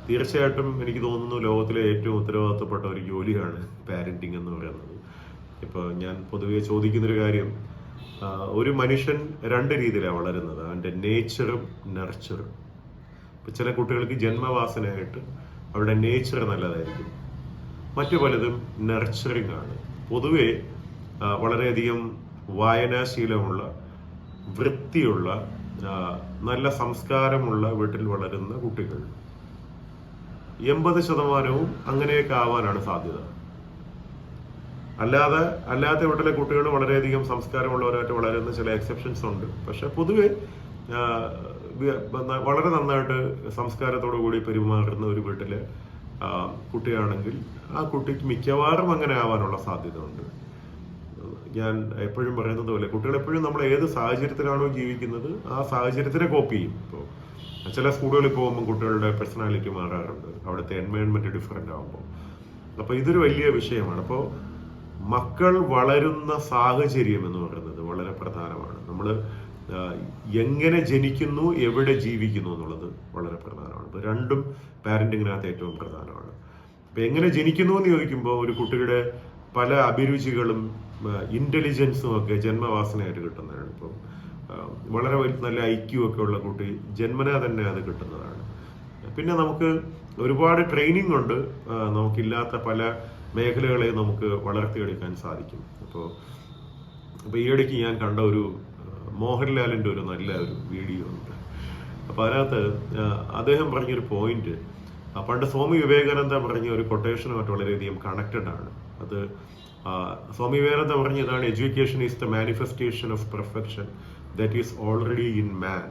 തീർച്ചയായിട്ടും എനിക്ക് തോന്നുന്നു ലോകത്തിലെ ഏറ്റവും ഉത്തരവാദിത്തപ്പെട്ട ഒരു ജോലിയാണ് പാരന്റിങ് എന്ന് പറയുന്നത്. ഇപ്പോൾ ഞാൻ പൊതുവെ ചോദിക്കുന്നൊരു കാര്യം, ഒരു മനുഷ്യൻ രണ്ട് രീതിയിലാണ് വളരുന്നത്, അവൻ്റെ നേച്ചറും നർച്ചറും. ഇപ്പം ചില കുട്ടികൾക്ക് ജന്മവാസനയായിട്ട് അവരുടെ നേച്ചർ നല്ലതായിരിക്കും, മറ്റു പലതും നർച്ചറിങ് ആണ്. പൊതുവെ വളരെയധികം വായനാശീലമുള്ള, വൃത്തിയുള്ള, നല്ല സംസ്കാരമുള്ള വീട്ടിൽ വളരുന്ന കുട്ടികൾ 80% അങ്ങനെയൊക്കെ ആവാനാണ് സാധ്യത. അല്ലാത്ത വീട്ടിലെ കുട്ടികൾ വളരെയധികം സംസ്കാരമുള്ളവരായിട്ട് വളരുന്ന ചില എക്സെപ്ഷൻസ് ഉണ്ട്. പക്ഷെ പൊതുവെ വളരെ നന്നായിട്ട് സംസ്കാരത്തോടു കൂടി പെരുമാറുന്ന ഒരു വീട്ടിലെ കുട്ടിയാണെങ്കിൽ ആ കുട്ടിക്ക് മിക്കവാറും അങ്ങനെ ആവാനുള്ള സാധ്യത ഉണ്ട്. ഞാൻ എപ്പോഴും പറയുന്നത് പോലെ കുട്ടികൾ എപ്പോഴും നമ്മൾ ഏത് സാഹചര്യത്തിലാണോ ജീവിക്കുന്നത് ആ സാഹചര്യത്തിനെ കോപ്പി ചെയ്യും. ഇപ്പോൾ ചില സ്കൂളുകളിൽ പോകുമ്പോൾ കുട്ടികളുടെ പേഴ്സണാലിറ്റി മാറാറുണ്ട്, അവിടുത്തെ എൻവയോൺമെന്റ് ഡിഫറെന്റ് ആകുമ്പോൾ. അപ്പോൾ ഇതൊരു വലിയ വിഷയമാണ്. അപ്പോൾ മക്കൾ വളരുന്ന സാഹചര്യം എന്ന് പറയുന്നത് വളരെ പ്രധാനമാണ്. നമ്മൾ എങ്ങനെ ജനിക്കുന്നു, എവിടെ ജീവിക്കുന്നു എന്നുള്ളത് വളരെ പ്രധാനമാണ്. ഇപ്പൊ രണ്ടും പാരന്റിങ്ങിനകത്ത് ഏറ്റവും പ്രധാനമാണ്. ഇപ്പൊ എങ്ങനെ ജനിക്കുന്നു എന്ന് ചോദിക്കുമ്പോൾ ഒരു കുട്ടിയുടെ പല അഭിരുചികളും ഇന്റലിജൻസും ഒക്കെ ജന്മവാസനയായിട്ട് കിട്ടുന്നതാണ്. ഇപ്പം വളരെ നല്ല IQ ഒക്കെ ഉള്ള കുട്ടി ജന്മനാ തന്നെ അത് കിട്ടുന്നതാണ്. പിന്നെ നമുക്ക് ഒരുപാട് ട്രെയിനിങ് ഉണ്ട്, നമുക്കില്ലാത്ത പല മേഖലകളെ നമുക്ക് വളർത്തിയെടുക്കാൻ സാധിക്കും. അപ്പോൾ ഈയിടയ്ക്ക് ഞാൻ കണ്ട ഒരു മോഹൻലാലിൻ്റെ ഒരു നല്ല ഒരു വീഡിയോ ഉണ്ട്. അപ്പോൾ അതിനകത്ത് അദ്ദേഹം പറഞ്ഞൊരു പോയിന്റ്, പണ്ട് സ്വാമി വിവേകാനന്ദ പറഞ്ഞ ഒരു കൊട്ടേഷനുമായിട്ട് വളരെയധികം കണക്റ്റഡ് ആണ്. അത് സ്വാമി വിവേകാനന്ദ പറഞ്ഞതാണ്, education is the manifestation of perfection that is already in man.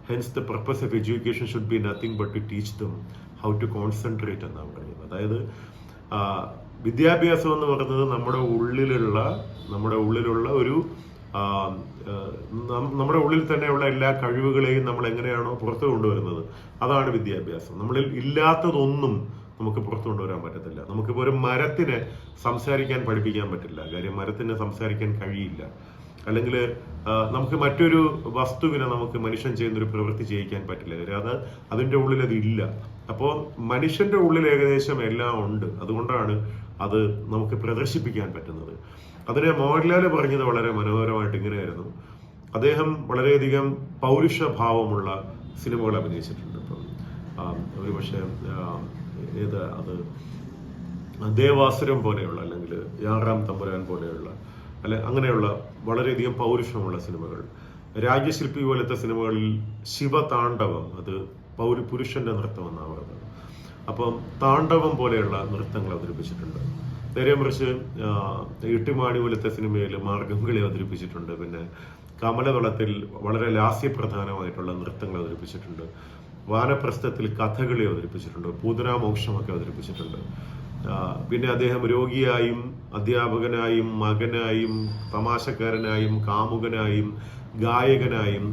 Hence the purpose of education should be nothing but to teach them how to concentrate എന്നാണ് പറയുന്നത്. അതായത് വിദ്യാഭ്യാസം എന്ന് പറയുന്നത് നമ്മുടെ ഉള്ളിലുള്ള ഒരു നമ്മുടെ ഉള്ളിൽ തന്നെയുള്ള എല്ലാ കഴിവുകളെയും നമ്മൾ എങ്ങനെയാണോ പുറത്തു കൊണ്ടുവരുന്നത്, അതാണ് വിദ്യാഭ്യാസം. നമ്മളിൽ ഇല്ലാത്തതൊന്നും നമുക്ക് പുറത്തു കൊണ്ടുവരാൻ പറ്റത്തില്ല. നമുക്കിപ്പോൾ ഒരു മരത്തിനെ സംസാരിക്കാൻ പഠിപ്പിക്കാൻ പറ്റില്ല, കാര്യം മരത്തിന് സംസാരിക്കാൻ കഴിയില്ല. അല്ലെങ്കിൽ നമുക്ക് മറ്റൊരു വസ്തുവിനെ നമുക്ക് മനുഷ്യൻ ചെയ്യുന്നൊരു പ്രവൃത്തി ചെയ്യിക്കാൻ പറ്റില്ല, കാര്യം അതിൻ്റെ ഉള്ളിൽ അത് ഇല്ല. അപ്പോൾ മനുഷ്യന്റെ ഉള്ളിൽ ഏകദേശം എല്ലാം ഉണ്ട്, അതുകൊണ്ടാണ് അത് നമുക്ക് പ്രദർശിപ്പിക്കാൻ പറ്റുന്നത്. അതിനെ മോഹൻലാൽ പറഞ്ഞത് വളരെ മനോഹരമായിട്ട് ഇങ്ങനെയായിരുന്നു. അദ്ദേഹം വളരെയധികം പൗരുഷഭാവമുള്ള സിനിമകൾ അഭിനയിച്ചിട്ടുണ്ട്. ഇപ്പം ഒരു പക്ഷേ അത് ദേവാസുരം പോലെയുള്ള, അല്ലെങ്കിൽ യാറാം തമ്പുരാൻ പോലെയുള്ള, അങ്ങനെയുള്ള വളരെയധികം പൗരുഷമുള്ള സിനിമകൾ. രാജ്യശില്പി പോലത്തെ സിനിമകളിൽ ശിവതാണ്ഡവം, അത് പുരുഷന്റെ നൃത്തം എന്നാണ് പറയുന്നത്. അപ്പം താണ്ഡവം പോലെയുള്ള നൃത്തങ്ങൾ അവതരിപ്പിച്ചിട്ടുണ്ട്. നേരെ മറിച്ച് ഇട്ടിമാണി പോലത്തെ സിനിമയിൽ മാർഗംകളി അവതരിപ്പിച്ചിട്ടുണ്ട്. പിന്നെ കമലതളത്തിൽ വളരെ ലാസ്യപ്രധാനമായിട്ടുള്ള നൃത്തങ്ങൾ അവതരിപ്പിച്ചിട്ടുണ്ട്. വാനപ്രസ്ഥത്തിൽ കഥകളി അവതരിപ്പിച്ചിട്ടുണ്ട്. പൂതനാമോക്ഷമൊക്കെ അവതരിപ്പിച്ചിട്ടുണ്ട്. പിന്നെ അദ്ദേഹം രോഗിയായും അധ്യാപകനായും മകനായും തമാശക്കാരനായും കാമുകനായും ഗായകനായും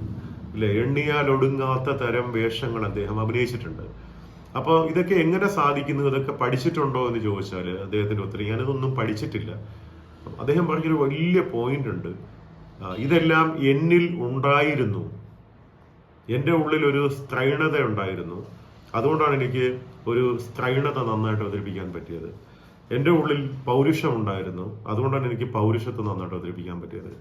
എണ്ണിയാലൊടുങ്ങാത്ത തരം വേഷങ്ങൾ അദ്ദേഹം അഭിനയിച്ചിട്ടുണ്ട്. അപ്പോൾ ഇതൊക്കെ എങ്ങനെ സാധിക്കുന്നു, ഇതൊക്കെ പഠിച്ചിട്ടുണ്ടോ എന്ന് ചോദിച്ചാൽ അദ്ദേഹത്തിന്റെ ഉത്തരം ഞാനിതൊന്നും പഠിച്ചിട്ടില്ല. അദ്ദേഹം പറഞ്ഞൊരു വലിയ പോയിന്റ് ഉണ്ട്, ഇതെല്ലാം എന്നിൽ ഉണ്ടായിരുന്നു, എൻ്റെ ഉള്ളിൽ ഒരു സ്ത്രൈണത ഉണ്ടായിരുന്നു, അതുകൊണ്ടാണ് എനിക്ക് ഒരു സ്ത്രൈണത നന്നായിട്ട് അവതരിപ്പിക്കാൻ പറ്റിയത്. എൻ്റെ ഉള്ളിൽ പൗരുഷം ഉണ്ടായിരുന്നു, അതുകൊണ്ടാണ് എനിക്ക് പൗരുഷത്വം നന്നായിട്ട് അവതരിപ്പിക്കാൻ പറ്റിയത്.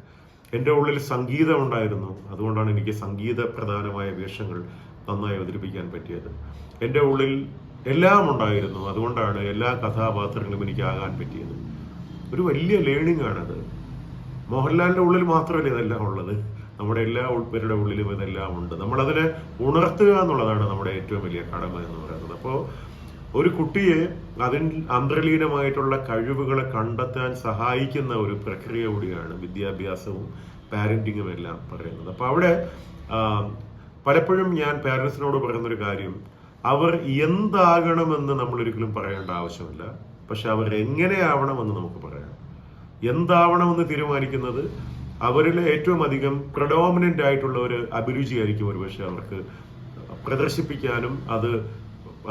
എൻ്റെ ഉള്ളിൽ സംഗീതം ഉണ്ടായിരുന്നു, അതുകൊണ്ടാണ് എനിക്ക് സംഗീത പ്രധാനമായ വേഷങ്ങൾ നന്നായി അവതരിപ്പിക്കാൻ പറ്റിയത്. എൻ്റെ ഉള്ളിൽ എല്ലാം ഉണ്ടായിരുന്നു, അതുകൊണ്ടാണ് എല്ലാ കഥാപാത്രങ്ങളും എനിക്ക് ആകാൻ പറ്റിയത്. ഒരു വലിയ ലേണിംഗ് ആണത്. മോഹൻലാലിന്റെ ഉള്ളിൽ മാത്രമല്ല ഇതെല്ലാം ഉള്ളത്, നമ്മുടെ എല്ലാ പേരുടെ ഉള്ളിലും ഇതെല്ലാം ഉണ്ട്. നമ്മളതിനെ ഉണർത്തുക എന്നുള്ളതാണ് നമ്മുടെ ഏറ്റവും വലിയ കടമ എന്ന് പറയുന്നത്. അപ്പോൾ ഒരു കുട്ടിയെ അതിൽ അന്തർലീനമായിട്ടുള്ള കഴിവുകളെ കണ്ടെത്താൻ സഹായിക്കുന്ന ഒരു പ്രക്രിയ കൂടിയാണ് വിദ്യാഭ്യാസവും പാരന്റിങ്ങും എല്ലാം പറയുന്നത്. അപ്പൊ അവിടെ പലപ്പോഴും ഞാൻ പാരന്റ്സിനോട് പറയുന്നൊരു കാര്യം, അവർ എന്താകണമെന്ന് നമ്മൾ ഒരിക്കലും പറയേണ്ട ആവശ്യമില്ല, പക്ഷെ അവർ എങ്ങനെയാവണമെന്ന് നമുക്ക് പറയാം. എന്താവണമെന്ന് തീരുമാനിക്കുന്നത് അവരിൽ ഏറ്റവും അധികം പ്രഡോമിനന്റ് ആയിട്ടുള്ള ഒരു അഭിരുചിയായിരിക്കും ഒരുപക്ഷെ അവർക്ക് പ്രദർശിപ്പിക്കാനും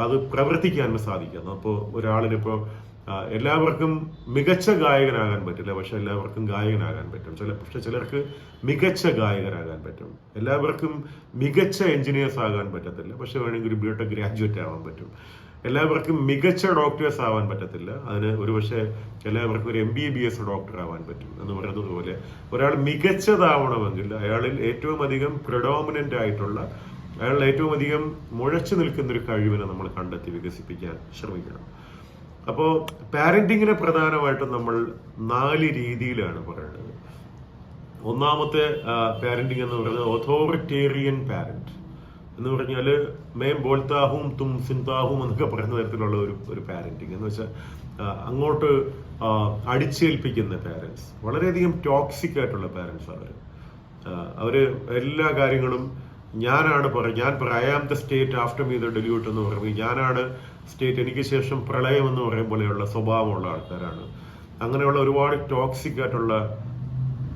അത് പ്രവർത്തിക്കാനും സാധിക്കുന്നത്. അപ്പോൾ ഒരാളിനിപ്പോൾ എല്ലാവർക്കും മികച്ച ഗായകനാകാൻ പറ്റില്ല, പക്ഷെ എല്ലാവർക്കും ഗായകനാകാൻ പറ്റും. പക്ഷെ ചിലർക്ക് മികച്ച ഗായകരാകാൻ പറ്റും. എല്ലാവർക്കും മികച്ച എഞ്ചിനീയേഴ്സ് ആകാൻ പറ്റത്തില്ല, പക്ഷെ വേണമെങ്കിൽ ഒരു ബിടെക് ഗ്രാജുവേറ്റ് ആവാൻ പറ്റും. എല്ലാവർക്കും മികച്ച ഡോക്ടേഴ്സ് ആവാൻ പറ്റത്തില്ല, അതിന് ഒരുപക്ഷെ എല്ലാവർക്കും ഒരു MBBS ഡോക്ടർ ആവാൻ പറ്റും എന്ന് പറയുന്നത് പോലെ ഒരാൾ മികച്ചതാവണമെങ്കിൽ അയാളിൽ ഏറ്റവും അധികം പ്രിഡോമിനന്റ് ആയിട്ടുള്ള, അയാളിൽ ഏറ്റവും അധികം മുഴച്ചു നിൽക്കുന്ന ഒരു കഴിവിനെ നമ്മൾ കണ്ടെത്തി വികസിപ്പിക്കാൻ ശ്രമിക്കണം. അപ്പോൾ പാരന്റിങ്ങിനെ പ്രധാനമായിട്ടും നമ്മൾ 4 രീതിയിലാണ് പറയുന്നത്. ഒന്നാമത്തെ പാരന്റിങ് എന്ന് പറയുന്നത് ഓഥോറിറ്റേറിയൻ പാരന്റ് എന്ന് പറഞ്ഞാൽ മേം ബോൾത്താഹും തും സിന്താഹും എന്നൊക്കെ പറയുന്ന തരത്തിലുള്ള ഒരു പാരന്റിങ് എന്ന് വെച്ചാൽ അങ്ങോട്ട് അടിച്ചേൽപ്പിക്കുന്ന പാരന്റ്സ്, വളരെയധികം ടോക്സിക് ആയിട്ടുള്ള പാരന്റ്സ്. അവര് എല്ലാ കാര്യങ്ങളും ഞാൻ I am the state after me the deluge എന്ന് പറയുമ്പോൾ ഞാനാണ് സ്റ്റേറ്റ്, എനിക്ക് ശേഷം പ്രളയം എന്ന് പറയും പോലെയുള്ള സ്വഭാവമുള്ള ആൾക്കാരാണ്. അങ്ങനെയുള്ള ഒരുപാട് ടോക്സിക് ആയിട്ടുള്ള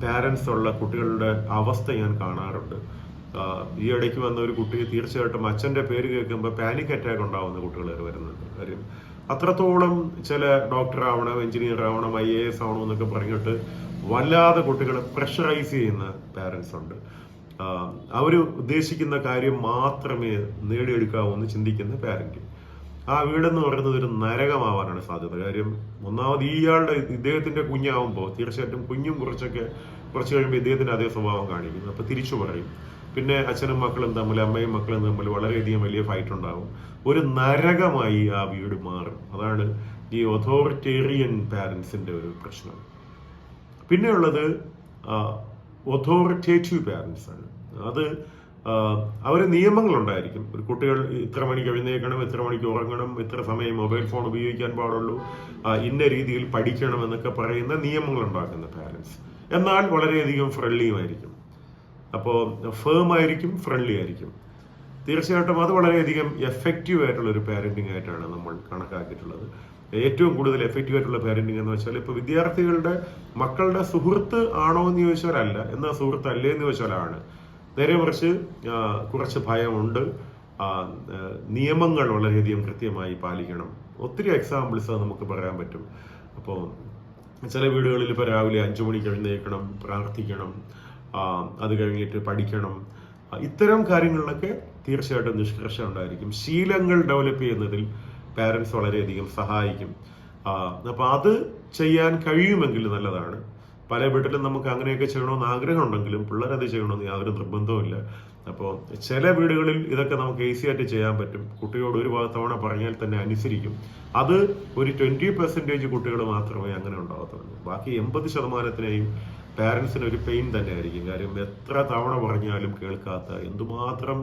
പാരന്റ്സ് ഉള്ള കുട്ടികളുടെ അവസ്ഥ ഞാൻ കാണാറുണ്ട്. ഈ ഇടയ്ക്ക് വന്ന ഒരു കുട്ടി തീർച്ചയായിട്ടും അച്ഛന്റെ പേര് കേൾക്കുമ്പോൾ പാനിക് അറ്റാക്ക് ഉണ്ടാവുന്ന കുട്ടികൾ വരുന്നുണ്ട്. കാര്യം അത്രത്തോളം ചില ഡോക്ടർ ആവണം, എഞ്ചിനീയർ ആവണം, IAS ആവണം എന്നൊക്കെ പറഞ്ഞിട്ട് വല്ലാതെ കുട്ടികളെ പ്രഷറൈസ് ചെയ്യുന്ന പാരന്റ്സ് ഉണ്ട്. അവർ ഉദ്ദേശിക്കുന്ന കാര്യം മാത്രമേ നേടിയെടുക്കാവൂ എന്ന് ചിന്തിക്കുന്ന പാരന്റ്. ആ വീടെന്ന് പറയുന്നത് ഒരു നരകമാവാനാണ് സാധ്യത. കാര്യം ഒന്നാമത് ഇദ്ദേഹത്തിന്റെ കുഞ്ഞാവുമ്പോൾ തീർച്ചയായിട്ടും കുഞ്ഞും കുറച്ച് കഴിയുമ്പോൾ ഇദ്ദേഹത്തിന്റെ അതേ സ്വഭാവം കാണിക്കും. അപ്പൊ തിരിച്ചു പറയും. പിന്നെ അച്ഛനും മക്കളും തമ്മിൽ, അമ്മയും മക്കളും തമ്മിൽ വളരെയധികം വലിയ ഫൈറ്റ് ഉണ്ടാവും. ഒരു നരകമായി ആ വീട് മാറും. അതാണ് ഈ ഓഥോറിറ്റേറിയൻ പാരന്റ്സിന്റെ ഒരു പ്രശ്നം. പിന്നെയുള്ളത് ഓഥോറിറ്റേറ്റീവ് പാരന്റ്സ് ആണ്. അത് അവര് നിയമങ്ങളുണ്ടായിരിക്കും. ഒരു കുട്ടികൾ ഇത്ര മണിക്ക് എഴുന്നേൽക്കണം, ഇത്ര മണിക്ക് ഉറങ്ങണം, ഇത്ര സമയം മൊബൈൽ ഫോൺ ഉപയോഗിക്കാൻ പാടുള്ളൂ, ഇന്ന രീതിയിൽ പഠിക്കണം എന്നൊക്കെ പറയുന്ന നിയമങ്ങൾ ഉണ്ടാക്കുന്ന പാരന്റ്സ്. എന്നാൽ വളരെയധികം ഫ്രണ്ട്ലിയുമായിരിക്കും. അപ്പോൾ ഫേം ആയിരിക്കും, ഫ്രണ്ട്ലി ആയിരിക്കും. തീർച്ചയായിട്ടും അത് വളരെയധികം എഫക്റ്റീവ് ആയിട്ടുള്ള ഒരു പാരന്റിങ് ആയിട്ടാണ് നമ്മൾ കണക്കാക്കിയിട്ടുള്ളത്. ഏറ്റവും കൂടുതൽ എഫക്റ്റീവ് ആയിട്ടുള്ള പാരന്റിങ് എന്ന് വെച്ചാൽ ഇപ്പൊ വിദ്യാർത്ഥികളുടെ മക്കളുടെ സുഹൃത്ത് ആണോ എന്ന് ചോദിച്ചാലല്ല, എന്നാൽ സുഹൃത്ത് അല്ലേ എന്ന് ചോദിച്ചാലാണ്. നേരെ മറിച്ച് കുറച്ച് ഭയമുണ്ട്, നിയമങ്ങൾ വളരെയധികം കൃത്യമായി പാലിക്കണം. ഒത്തിരി എക്സാമ്പിൾസ് നമുക്ക് പറയാൻ പറ്റും. അപ്പോൾ ചില വീടുകളിൽ ഇപ്പോൾ രാവിലെ 5 മണിക്ക് എഴുന്നേൽക്കണം, പ്രാർത്ഥിക്കണം, അത് കഴിഞ്ഞിട്ട് പഠിക്കണം. ഇത്തരം കാര്യങ്ങളിലൊക്കെ തീർച്ചയായിട്ടും നിഷ്കർഷ ഉണ്ടായിരിക്കും. ശീലങ്ങൾ ഡെവലപ്പ് ചെയ്യുന്നതിൽ പാരന്റ്സ് വളരെയധികം സഹായിക്കും. അപ്പൊ അത് ചെയ്യാൻ കഴിയുമെങ്കിൽ നല്ലതാണ്. പല വീട്ടിലും നമുക്ക് അങ്ങനെയൊക്കെ ചെയ്യണമെന്ന് ആഗ്രഹം ഉണ്ടെങ്കിലും പിള്ളേരത് ചെയ്യണമെന്ന് യാതൊരു നിർബന്ധവുമില്ല. അപ്പോൾ ചില വീടുകളിൽ ഇതൊക്കെ നമുക്ക് ഈസി ആയിട്ട് ചെയ്യാൻ പറ്റും. കുട്ടിയോട് ഒരു തവണ പറഞ്ഞാൽ തന്നെ അനുസരിക്കും. അത് ഒരു 20% കുട്ടികൾ മാത്രമേ അങ്ങനെ ഉണ്ടാകത്തുള്ളൂ. ബാക്കി 80%നെയും പാരന്റ്സിന് ഒരു പെയിൻ തന്നെ ആയിരിക്കും. കാര്യം എത്ര തവണ പറഞ്ഞാലും കേൾക്കാത്ത, എന്തുമാത്രം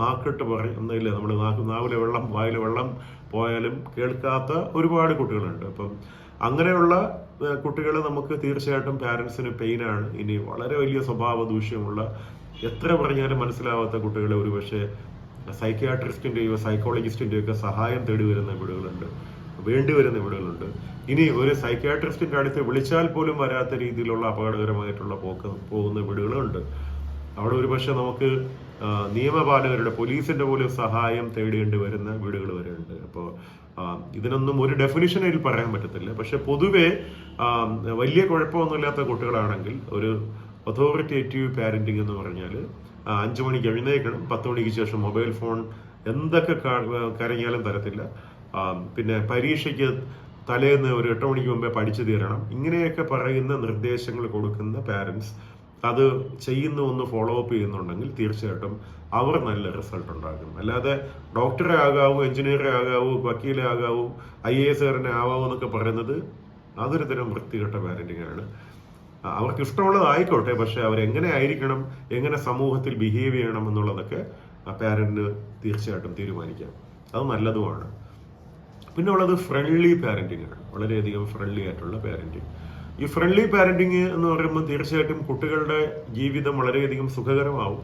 നാക്കിട്ട് പറയുന്നില്ല, നമ്മൾ നാവിലെ വെള്ളം വായിലെ വെള്ളം പോയാലും കേൾക്കാത്ത ഒരുപാട് കുട്ടികളുണ്ട്. അപ്പം അങ്ങനെയുള്ള കുട്ടികളെ നമുക്ക് തീർച്ചയായിട്ടും പാരന്റ്സിന് പെയിനാണ്. ഇനി വളരെ വലിയ സ്വഭാവ ദൂഷ്യമുള്ള, എത്ര പറഞ്ഞാലും മനസ്സിലാവാത്ത കുട്ടികളെ ഒരുപക്ഷെ സൈക്യാട്രിസ്റ്റിന്റെയോ സൈക്കോളജിസ്റ്റിന്റെയോ ഒക്കെ സഹായം തേടി വരുന്ന വീടുകളുണ്ട്, വേണ്ടി വരുന്ന വീടുകളുണ്ട്. ഇനി ഒരു സൈക്യാട്രിസ്റ്റിന്റെ അടുത്ത് വിളിച്ചാൽ പോലും വരാത്ത രീതിയിലുള്ള അപകടകരമായിട്ടുള്ള പോകുന്ന വീടുകളുണ്ട്. അവിടെ ഒരുപക്ഷെ നമുക്ക് നിയമപാലകരുടെ, പോലീസിന്റെ പോലും സഹായം തേടേണ്ടി വരുന്ന വീടുകൾ വരെ ഉണ്ട്. അപ്പോൾ ഇതിനൊന്നും ഒരു ഡെഫിനിഷനിൽ പറയാൻ പറ്റത്തില്ല. പക്ഷെ പൊതുവെ വലിയ കുഴപ്പമൊന്നുമില്ലാത്ത കുട്ടികളാണെങ്കിൽ ഒരു ഒഥോറിറ്റേറ്റീവ് പാരന്റിങ് എന്ന് പറഞ്ഞാൽ 5 മണിക്ക് എഴുന്നേൽക്കണം, 10 മണിക്ക് ശേഷം മൊബൈൽ ഫോൺ എന്തൊക്കെ കരഞ്ഞാലും തരത്തില്ല, പിന്നെ പരീക്ഷയ്ക്ക് തലേന്ന് ഒരു 8 മണിക്ക് മുമ്പേ പഠിച്ചു തീരണം, ഇങ്ങനെയൊക്കെ പറയുന്ന നിർദ്ദേശങ്ങൾ കൊടുക്കുന്ന പാരന്റ്സ് അത് ചെയ്യുന്ന ഒന്ന് ഫോളോ അപ്പ് ചെയ്യുന്നുണ്ടെങ്കിൽ തീർച്ചയായിട്ടും അവർ നല്ല റിസൾട്ട് ഉണ്ടാക്കും. അല്ലാതെ ഡോക്ടറെ ആകാവൂ, എഞ്ചിനീയറെ ആകാവൂ, വക്കീലെ ആകാവൂ, IAS ആവാവൂ എന്നൊക്കെ പറയുന്നത് അതൊരു തരം വൃത്തികെട്ട പാരന്റിങ് ആണ്. അവർക്ക് ഇഷ്ടമുള്ളതായിക്കോട്ടെ, പക്ഷെ അവരെങ്ങനെ ആയിരിക്കണം, എങ്ങനെ സമൂഹത്തിൽ ബിഹേവ് ചെയ്യണം എന്നുള്ളതൊക്കെ ആ പാരന്റിന് തീർച്ചയായിട്ടും തീരുമാനിക്കാം. അത് നല്ലതുമാണ്. പിന്നെ ഉള്ളത് ഫ്രണ്ട്ലി പാരന്റിങ് ആണ്. വളരെയധികം ഫ്രണ്ട്ലി ആയിട്ടുള്ള പാരന്റിങ്. ഈ ഫ്രണ്ട്ലി പാരന്റിങ് എന്ന് പറയുമ്പോൾ തീർച്ചയായിട്ടും കുട്ടികളുടെ ജീവിതം വളരെയധികം സുഖകരമാവും.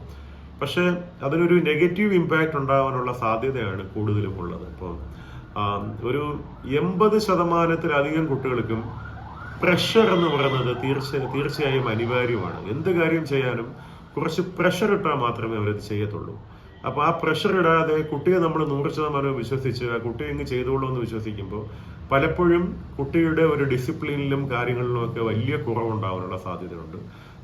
പക്ഷെ അതിനൊരു നെഗറ്റീവ് ഇമ്പാക്റ്റ് ഉണ്ടാവാനുള്ള സാധ്യതയാണ് കൂടുതലും ഉള്ളത്. ഇപ്പോൾ ഒരു 80% കുട്ടികൾക്കും പ്രഷർ എന്ന് പറയുന്നത് തീർച്ചയായും അനിവാര്യമാണ്. എന്ത് കാര്യം ചെയ്യാനും കുറച്ച് പ്രഷർ ഇട്ടാൽ മാത്രമേ അവരത് ചെയ്യത്തുള്ളൂ. അപ്പൊ ആ പ്രഷർ ഇടാതെ കുട്ടിയെ നമ്മൾ 100% വിശ്വസിച്ച് ആ കുട്ടി എങ്ങ് ചെയ്തോളൂ എന്ന് വിശ്വസിക്കുമ്പോൾ പലപ്പോഴും കുട്ടിയുടെ ഒരു ഡിസിപ്ലിനിലും കാര്യങ്ങളിലും ഒക്കെ വലിയ കുറവുണ്ടാവാനുള്ള സാധ്യതയുണ്ട്.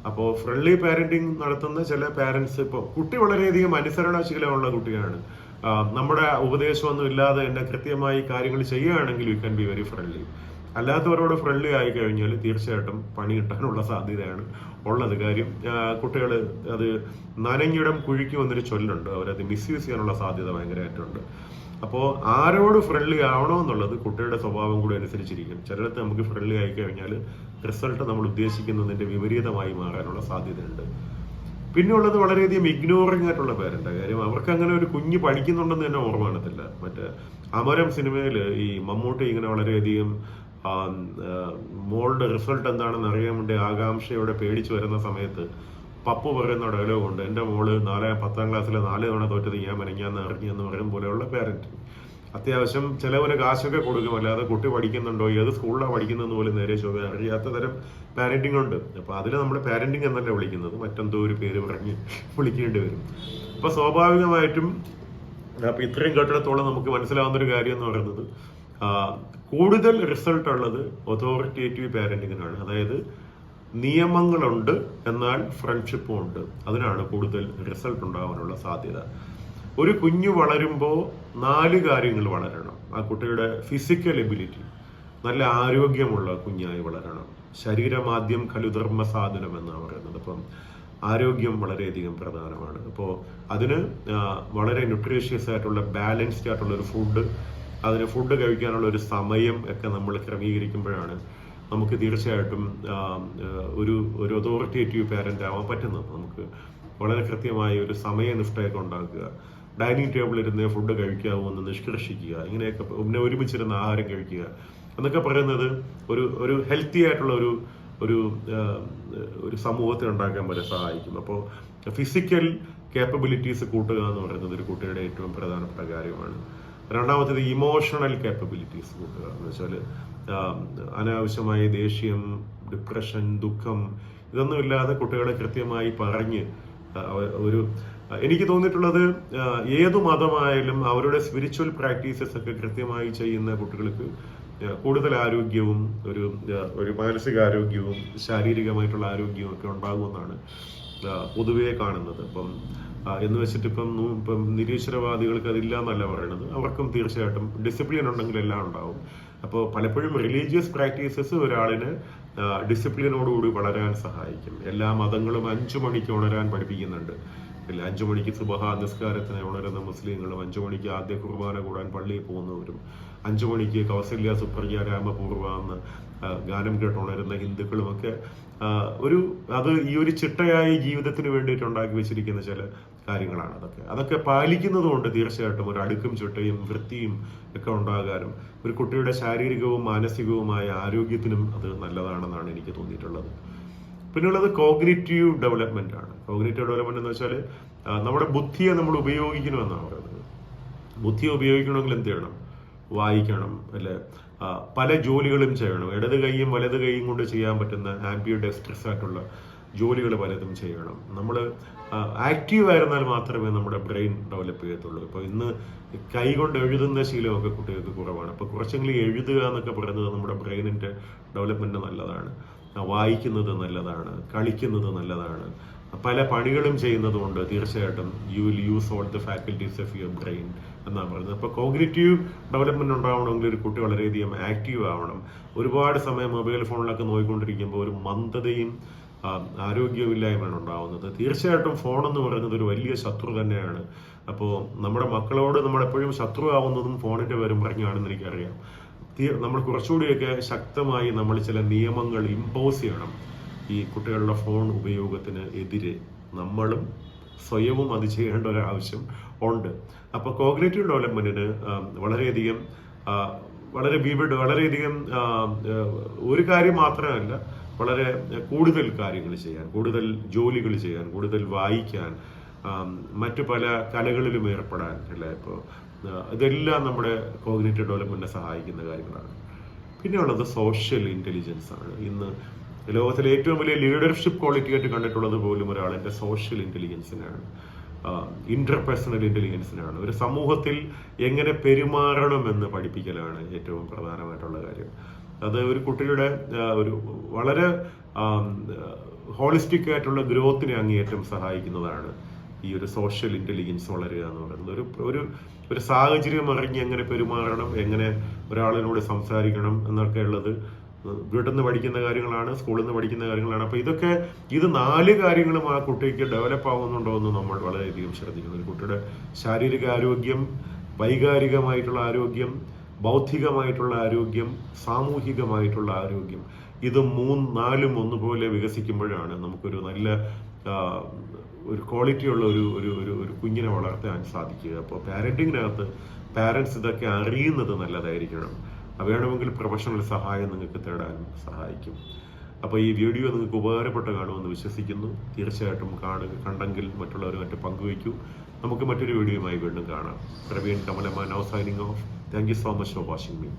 അപ്പോൾ ഫ്രണ്ട്ലി പാരന്റിങ് നടത്തുന്ന ചില പാരന്റ്സ്, ഇപ്പോൾ കുട്ടി വളരെയധികം അനുസരണശീലമുള്ള കുട്ടിയാണ്, നമ്മുടെ ഉപദേശമൊന്നും ഇല്ലാതെ തന്നെ കൃത്യമായി കാര്യങ്ങൾ ചെയ്യുകയാണെങ്കിൽ you can be very friendly. അല്ലാത്തവരോട് ഫ്രണ്ട്ലി ആയി കഴിഞ്ഞാൽ തീർച്ചയായിട്ടും പണി കിട്ടാനുള്ള സാധ്യതയാണ് ഉള്ളത്. കാര്യം കുട്ടികൾ അത് നനഞ്ഞിടം കുഴിക്കും എന്നൊരു ചൊല്ലുണ്ട്, അവരത് മിസ്യൂസ് ചെയ്യാനുള്ള സാധ്യത ഭയങ്കരമായിട്ടുണ്ട്. അപ്പോൾ ആരോട് ഫ്രണ്ട്ലി ആവണോ എന്നുള്ളത് കുട്ടിയുടെ സ്വഭാവം കൂടി അനുസരിച്ചിരിക്കും. ചിലടത്ത് നമുക്ക് ഫ്രണ്ട്ലി ആയി കഴിഞ്ഞാൽ റിസൾട്ട് നമ്മൾ ഉദ്ദേശിക്കുന്നതിന്റെ വിപരീതമായി മാറാനുള്ള സാധ്യതയുണ്ട്. പിന്നെ ഉള്ളത് വളരെയധികം ഇഗ്നോറിംഗ് ആയിട്ടുള്ള പേരന്റ്. കാര്യം അവർക്ക് അങ്ങനെ ഒരു കുഞ്ഞ് പഠിക്കുന്നുണ്ടെന്ന് തന്നെ ഓർമ്മ കാണത്തില്ല. മറ്റേ അമരം സിനിമയിൽ ഈ മമ്മൂട്ടി ഇങ്ങനെ വളരെയധികം മോളുടെ റിസൾട്ട് എന്താണെന്ന് അറിയാൻ വേണ്ടി ആകാംക്ഷയോടെ പേടിച്ചു വരുന്ന സമയത്ത് പപ്പു പറയുന്ന ഡയലോഗുണ്ട്, എൻ്റെ മോള് 10ാം ക്ലാസ്സിലെ 4 തവണ തോറ്റത് ഞാൻ മെനഞ്ഞാന്ന് അറിഞ്ഞു എന്ന് പറയും പോലെയുള്ള പാരന്റ്. അത്യാവശ്യം ചിലവന് കാശൊക്കെ കൊടുക്കും, അല്ലാതെ കുട്ടി പഠിക്കുന്നുണ്ടോ, ഏത് സ്കൂളിലാണ് പഠിക്കുന്നതെന്ന് പോലും നേരെ ചൊവ്വ അറിയാത്ത തരം പാരന്റിംഗ് ഉണ്ട്. അപ്പൊ അതിൽ നമ്മൾ പാരന്റിംഗ് എന്നല്ല വിളിക്കുന്നത്, മറ്റെന്തോ ഒരു പേര് പറഞ്ഞ് വിളിക്കേണ്ടി വരും. അപ്പൊ സ്വാഭാവികമായിട്ടും അപ്പൊ ഇത്രയും കേട്ടിടത്തോളം നമുക്ക് മനസ്സിലാവുന്ന ഒരു കാര്യം എന്ന് പറയുന്നത്, കൂടുതൽ റിസൾട്ട് ഉള്ളത് ഒതോറിറ്റേറ്റീവ് പാരന്റിങ്ങിനാണ്. അതായത് നിയമങ്ങളുണ്ട് എന്നാൽ ഫ്രണ്ട്ഷിപ്പും ഉണ്ട്, അതിനാണ് കൂടുതൽ റിസൾട്ട് ഉണ്ടാവാനുള്ള സാധ്യത. ഒരു കുഞ്ഞു വളരുമ്പോൾ 4 കാര്യങ്ങൾ വളരണം. ആ കുട്ടിയുടെ ഫിസിക്കൽ എബിലിറ്റി, നല്ല ആരോഗ്യമുള്ള കുഞ്ഞായി വളരണം. ശരീരമാദ്യം ഖലുധർമ്മ സാധനം എന്നാണ് പറയുന്നത്. അപ്പം ആരോഗ്യം വളരെയധികം പ്രധാനമാണ്. അപ്പോൾ അതിന് വളരെ ന്യൂട്രീഷ്യസ് ആയിട്ടുള്ള ബാലൻസ്ഡ് ആയിട്ടുള്ള ഒരു ഫുഡ്, അതിന് ഫുഡ് കഴിക്കാനുള്ള ഒരു സമയം ഒക്കെ നമ്മൾ ക്രമീകരിക്കുമ്പോഴാണ് നമുക്ക് തീർച്ചയായിട്ടും ഒരു ഒതോറിറ്റേറ്റീവ് പാരന്റ് ആവാൻ പറ്റുന്നത്. നമുക്ക് വളരെ കൃത്യമായ ഒരു സമയനിഷ്ഠയൊക്കെ ഉണ്ടാക്കുക, ഡൈനിങ് ടേബിളിൽ ഇരുന്ന് ഫുഡ് കഴിക്കാവൂ എന്ന് നിഷ്കർഷിക്കുക, ഇങ്ങനെയൊക്കെ പിന്നെ ഒരുമിച്ചിരുന്ന് ആഹാരം കഴിക്കുക എന്നൊക്കെ പറയുന്നത് ഒരു ഹെൽത്തി ആയിട്ടുള്ള ഒരു സമൂഹത്തെ ഉണ്ടാക്കാൻ വരെ സഹായിക്കും. അപ്പോൾ ഫിസിക്കൽ കേപ്പബിലിറ്റീസ് കൂട്ടുക എന്ന് പറയുന്നത് ഒരു കുട്ടിയുടെ ഏറ്റവും പ്രധാനപ്പെട്ട കാര്യമാണ്. രണ്ടാമത്തേത് ഇമോഷണൽ കേപ്പബിലിറ്റീസ് കൂട്ടുക എന്ന് വെച്ചാൽ അനാവശ്യമായ ദേഷ്യം, ഡിപ്രഷൻ, ദുഃഖം ഇതൊന്നും ഇല്ലാതെ കുട്ടികളെ കൃത്യമായി പറഞ്ഞ് എനിക്ക് തോന്നിയിട്ടുള്ളത് ഏതു മതമായാലും അവരുടെ സ്പിരിച്വൽ പ്രാക്ടീസസ് ഒക്കെ കൃത്യമായി ചെയ്യുന്ന കുട്ടികൾക്ക് കൂടുതൽ ആരോഗ്യവും ഒരു മാനസികാരോഗ്യവും ശാരീരികമായിട്ടുള്ള ആരോഗ്യവും ഒക്കെ ഉണ്ടാകുമെന്നാണ് പൊതുവെ കാണുന്നത്. അപ്പം എന്ന് വെച്ചിട്ട് ഇപ്പം നിരീശ്വരവാദികൾക്ക് അതില്ല എന്നല്ല പറയണത്, അവർക്കും തീർച്ചയായിട്ടും ഡിസിപ്ലിൻ ഉണ്ടെങ്കിൽ എല്ലാം ഉണ്ടാവും. അപ്പോൾ പലപ്പോഴും റിലീജിയസ് പ്രാക്ടീസസ് ഒരാളിന് ഡിസിപ്ലിനോടുകൂടി വളരാൻ സഹായിക്കും. എല്ലാ മതങ്ങളും 5 മണിക്ക് ഉണരാൻ പഠിപ്പിക്കുന്നുണ്ട്. 5 മണിക്ക് സുബഹ നിസ്കാരത്തിന് ഉണരുന്ന മുസ്ലിങ്ങളും, 5 മണിക്ക് ആദ്യ കുർബാന കൂടാൻ പള്ളിയിൽ പോകുന്നവരും, 5 മണിക്ക് കൗസല്യ സുപ്രജ രാമപൂർവ എന്ന് ഗാനം കേട്ട് ഉണരുന്ന ഹിന്ദുക്കളുമൊക്കെ അത് ഈ ഒരു ചിട്ടയായി ജീവിതത്തിന് വേണ്ടിയിട്ട് ഉണ്ടാക്കി വെച്ചിരിക്കുന്ന ചില കാര്യങ്ങളാണ്. അതൊക്കെ പാലിക്കുന്നത് കൊണ്ട് തീർച്ചയായിട്ടും ഒരു അടുക്കും ചിട്ടയും വൃത്തിയും ഒക്കെ ഉണ്ടാകാനും ഒരു കുട്ടിയുടെ ശാരീരികവും മാനസികവുമായ ആരോഗ്യത്തിനും അത് നല്ലതാണെന്നാണ് എനിക്ക് തോന്നിയിട്ടുള്ളത്. പിന്നെയുള്ളത് കോഗ്നിറ്റീവ് ഡെവലപ്മെന്റ് ആണ്. കോഗ്നിറ്റീവ് ഡെവലപ്മെന്റ് എന്ന് വെച്ചാൽ നമ്മുടെ ബുദ്ധിയെ നമ്മൾ ഉപയോഗിക്കണമെന്നാണ് പറയുന്നത്. ബുദ്ധിയെ ഉപയോഗിക്കണമെങ്കിൽ എന്ത് ചെയ്യണം? വായിക്കണം, അല്ലെ പല ജോലികളും ചെയ്യണം. ഇടത് കൈയും വലത് കൈയും കൊണ്ട് ചെയ്യാൻ പറ്റുന്ന ആംബിഡെക്സ്ട്രസ് ആയിട്ടുള്ള ജോലികൾ പലതും ചെയ്യണം. നമ്മൾ ആക്റ്റീവ് ആയിരുന്നാൽ മാത്രമേ നമ്മുടെ ബ്രെയിൻ ഡെവലപ്പ് ചെയ്യത്തുള്ളൂ. ഇപ്പോൾ ഇന്ന് കൈ കൊണ്ട് എഴുതുന്ന ശീലമൊക്കെ കുട്ടികൾക്ക് കുറവാണ്. അപ്പോൾ കുറച്ചെങ്കിലും എഴുതുക എന്നൊക്കെ പറയുന്നത് നമ്മുടെ ബ്രെയിനിന്റെ ഡെവലപ്മെന്റ് നല്ലതാണ്. വായിക്കുന്നത് നല്ലതാണ്, കളിക്കുന്നത് നല്ലതാണ്. പല പണികളും ചെയ്യുന്നത് കൊണ്ട് തീർച്ചയായിട്ടും you will use all the faculties of your brain എന്നാണ് പറയുന്നത്. അപ്പോൾ കോഗ്നിറ്റീവ് ഡെവലപ്മെന്റ് ഉണ്ടാവണമെങ്കിൽ ഒരു കുട്ടി വളരെയധികം ആക്റ്റീവ് ആവണം. ഒരുപാട് സമയം മൊബൈൽ ഫോണിലൊക്കെ നോക്കിക്കൊണ്ടിരിക്കുമ്പോൾ ഒരു മന്ദതയും ആരോഗ്യമില്ലായ്മയാണ് ഉണ്ടാവുന്നത്. തീർച്ചയായിട്ടും ഫോൺ എന്ന് പറയുന്നത് ഒരു വലിയ ശത്രു തന്നെയാണ്. അപ്പോൾ നമ്മുടെ മക്കളോട് നമ്മളെപ്പോഴും ശത്രു ആവുന്നതും ഫോണിന്റെ പേരും പറഞ്ഞാണെന്ന് എനിക്കറിയാം. നമ്മൾ കുറച്ചുകൂടിയൊക്കെ ശക്തമായി നമ്മൾ ചില നിയമങ്ങൾ ഇമ്പോസ് ചെയ്യണം ഈ കുട്ടികളുടെ ഫോൺ ഉപയോഗത്തിന് എതിരെ. നമ്മളും സ്വയവും അത് ചെയ്യേണ്ട ഒരു ആവശ്യം ഉണ്ട്. അപ്പോൾ കോഗ്നിറ്റീവ് ഡെവലപ്മെന്റിന് വളരെയധികം ഒരു കാര്യം മാത്രമല്ല, വളരെ കൂടുതൽ കാര്യങ്ങൾ ചെയ്യാൻ, കൂടുതൽ ജോലികൾ ചെയ്യാൻ, കൂടുതൽ വായിക്കാൻ, മറ്റു പല കലകളിലും ഏർപ്പെടാൻ, അല്ലേ? ഇപ്പോൾ ഇതെല്ലാം നമ്മുടെ കോഗ്നിറ്റീവ് ഡെവലപ്മെന്റിനെ സഹായിക്കുന്ന കാര്യങ്ങളാണ്. പിന്നെയുള്ളത് സോഷ്യൽ ഇന്റലിജൻസ് ആണ്. ഇന്ന് ലോകത്തിലെ ഏറ്റവും വലിയ ലീഡർഷിപ്പ് ക്വാളിറ്റി ആയിട്ട് കണ്ടിട്ടുള്ളത് പോലും ഒരാളിന്റെ സോഷ്യൽ ഇന്റലിജൻസിനാണ്. ഇന്റർപേഴ്സണൽ ഇന്റലിജൻസിനാണ്. ഒരു സമൂഹത്തിൽ എങ്ങനെ പെരുമാറണമെന്ന് പഠിപ്പിക്കലാണ് ഏറ്റവും പ്രധാനമായിട്ടുള്ള കാര്യം. അത് ഒരു കുട്ടിയുടെ ഒരു വളരെ ഹോളിസ്റ്റിക് ആയിട്ടുള്ള ഗ്രോത്തിനെ അങ്ങേയറ്റം സഹായിക്കുന്നതാണ് ഈ ഒരു സോഷ്യൽ ഇന്റലിജൻസ് വളരുക എന്ന് പറയുന്നത്. ഒരു ഒരു സാഹചര്യം അറിഞ്ഞ് എങ്ങനെ പെരുമാറണം, എങ്ങനെ ഒരാളിനോട് സംസാരിക്കണം എന്നൊക്കെ ഉള്ളത് വീട്ടിൽ നിന്ന് പഠിക്കുന്ന കാര്യങ്ങളാണ്, സ്കൂളിൽ നിന്ന് പഠിക്കുന്ന കാര്യങ്ങളാണ്. അപ്പൊ ഇത് 4 കാര്യങ്ങളും ആ കുട്ടിക്ക് ഡെവലപ്പ് ആവുന്നുണ്ടോ എന്ന് നമ്മൾ വളരെയധികം ശ്രദ്ധിക്കണം. ഒരു കുട്ടിയുടെ ശാരീരിക ആരോഗ്യം, വൈകാരികമായിട്ടുള്ള ആരോഗ്യം, ബൗദ്ധികമായിട്ടുള്ള ആരോഗ്യം, സാമൂഹികമായിട്ടുള്ള ആരോഗ്യം, ഇത് 4ഉം ഒന്നുപോലെ വികസിക്കുമ്പോഴാണ് നമുക്കൊരു നല്ല ഒരു ക്വാളിറ്റിയുള്ള ഒരു കുഞ്ഞിനെ വളർത്താൻ സാധിക്കുക. അപ്പോൾ പാരന്റിങ്ങിനകത്ത് പാരന്റ്സ് ഇതൊക്കെ അറിയുന്നത് നല്ലതായിരിക്കണം. വേണമെങ്കിൽ പ്രൊഫഷണൽ സഹായം നിങ്ങൾക്ക് തേടാൻ സഹായിക്കും. അപ്പോൾ ഈ വീഡിയോ നിങ്ങൾക്ക് ഉപകാരപ്പെട്ട് കാണുമെന്ന് വിശ്വസിക്കുന്നു. തീർച്ചയായിട്ടും കണ്ടെങ്കിൽ മറ്റുള്ളവരുമായിട്ട് പങ്കുവയ്ക്കൂ. നമുക്ക് മറ്റൊരു വീഡിയോയുമായി വീണ്ടും കാണാം. Praveen Kamalamma now signing off. Thank you so much for watching me.